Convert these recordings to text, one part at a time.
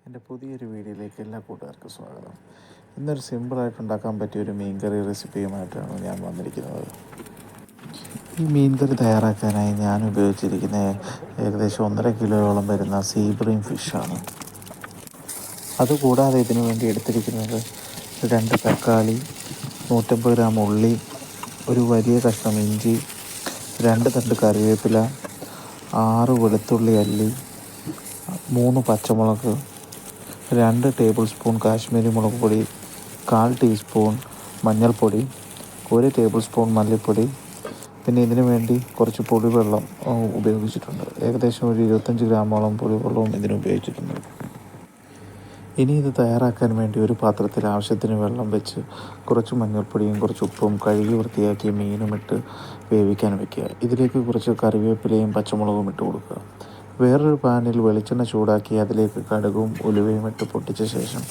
എൻ്റെ പുതിയൊരു വീഡിയോയിലേക്ക് എല്ലാ കൂട്ടുകാർക്കും സ്വാഗതം. ഇന്നൊരു സിമ്പിളായിട്ട് ഉണ്ടാക്കാൻ പറ്റിയൊരു മീൻകറി റെസിപ്പിയുമായിട്ടാണ് ഞാൻ വന്നിരിക്കുന്നത്. ഈ മീൻകറി തയ്യാറാക്കാനായി ഞാൻ ഉപയോഗിച്ചിരിക്കുന്ന ഏകദേശം 1.5 കിലോയോളം വരുന്ന സീ ബ്രീം ഫിഷാണ്. അതുകൂടാതെ ഇതിനു വേണ്ടി എടുത്തിരിക്കുന്നത് 2 തക്കാളി, 150 ഗ്രാം ഉള്ളി, ഒരു വലിയ കഷ്ണം ഇഞ്ചി, 2 തണ്ട് കറിവേപ്പില, 6 വെളുത്തുള്ളി അല്ലി, 3 പച്ചമുളക്, 2 ടേബിൾ സ്പൂൺ കാശ്മീരി മുളക് പൊടി, 1/4 ടീസ്പൂൺ മഞ്ഞൾപ്പൊടി, 1 ടേബിൾ സ്പൂൺ മല്ലിപ്പൊടി, പിന്നെ ഇതിനു വേണ്ടി കുറച്ച് പുളിവെള്ളം ഉപയോഗിച്ചിട്ടുണ്ട്. ഏകദേശം ഒരു 25 ഗ്രാമോളം പുളിവെള്ളവും ഇതിന് ഉപയോഗിച്ചിട്ടുണ്ട്. ഇനി ഇത് തയ്യാറാക്കാൻ വേണ്ടി ഒരു പാത്രത്തിൽ ആവശ്യത്തിന് വെള്ളം വെച്ച് കുറച്ച് മഞ്ഞൾപ്പൊടിയും കുറച്ച് ഉപ്പും കഴുകി വൃത്തിയാക്കിയ മീനും ഇട്ട് വേവിക്കാൻ വയ്ക്കുക. ഇതിലേക്ക് കുറച്ച് കറിവേപ്പിലയും പച്ചമുളകും ഇട്ട് കൊടുക്കുക. വേറൊരു പാനിൽ വെളിച്ചെണ്ണ ചൂടാക്കി അതിലേക്ക് കടുകും ഉലുവയും ഇട്ട് പൊട്ടിച്ച ശേഷം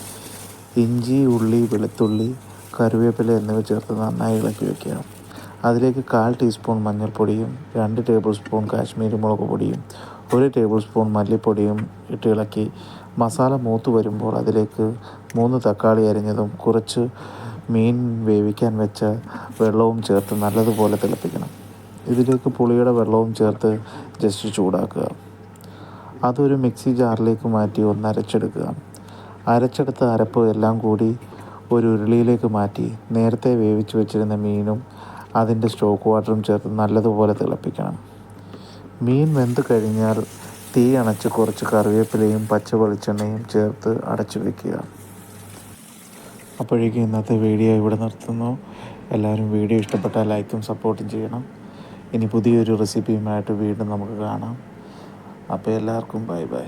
ഇഞ്ചി, ഉള്ളി, വെളുത്തുള്ളി, കറിവേപ്പില എന്നിവ ചേർത്ത് നന്നായി ഇളക്കി വയ്ക്കുക. അതിലേക്ക് 1/4 ടീസ്പൂൺ മഞ്ഞൾപ്പൊടിയും 2 ടേബിൾ സ്പൂൺ കാശ്മീരി മുളക് പൊടിയും 1 ടേബിൾ സ്പൂൺ മല്ലിപ്പൊടിയും ഇട്ട് ഇളക്കി മസാല മൂത്ത് വരുമ്പോൾ അതിലേക്ക് 3 തക്കാളി അരിഞ്ഞതും കുറച്ച് മീൻ വേവിക്കാൻ വെച്ച വെള്ളവും ചേർത്ത് നല്ലതുപോലെ തിളപ്പിക്കണം. ഇതിലേക്ക് പുളിയുടെ വെള്ളവും ചേർത്ത് ജസ്റ്റ് ചൂടാക്കുക. അതൊരു മിക്സി ജാറിലേക്ക് മാറ്റി ഒന്ന് അരച്ചെടുക്കുക. അരച്ചെടുത്ത അരപ്പ് എല്ലാം കൂടി ഒരു ഉരുളിയിലേക്ക് മാറ്റി നേരത്തെ വേവിച്ച് വെച്ചിരുന്ന മീനും അതിൻ്റെ സ്റ്റോക്ക് വാട്ടറും ചേർത്ത് നല്ലതുപോലെ തിളപ്പിക്കണം. മീൻ വെന്ത് കഴിഞ്ഞാൽ തീ അണച്ച് കുറച്ച് കറിവേപ്പിലയും പച്ച വെളിച്ചെണ്ണയും ചേർത്ത് അടച്ചു വയ്ക്കുക. അപ്പോഴേക്കും ഇന്നത്തെ വീഡിയോ ഇവിടെ നിർത്തുന്നു. എല്ലാവരും വീഡിയോ ഇഷ്ടപ്പെട്ടാൽ ലൈക്കും സപ്പോർട്ടും ചെയ്യണം. ഇനി പുതിയൊരു റെസിപ്പിയുമായിട്ട് വീണ്ടും നമുക്ക് കാണാം. അപ്പോൾ എല്ലാവർക്കും ബൈ ബൈ.